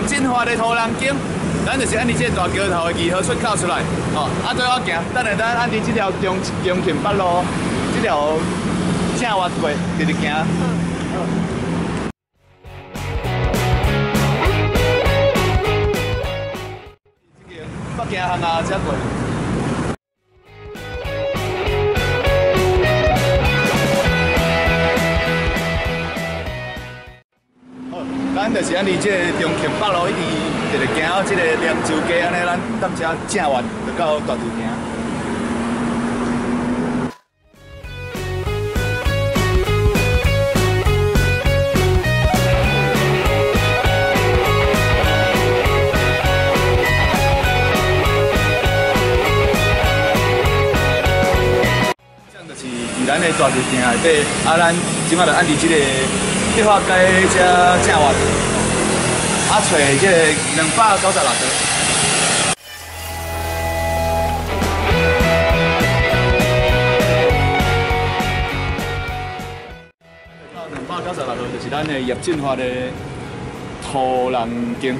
进化的土人经，咱就是按你这大桥头的2号出口出来，哦，对我行，等下咱按你这条中庆北路，这条正弯过，直直行。北京巷啊，才过。好，咱就是按你这中庆北路一直行到这个凉州街，安尼咱搭车正弯就到大洲行。咱的大洲行内底，咱即马就按伫即个德化街遮正弯，找即个296号。296号就是咱的叶振华的土人经。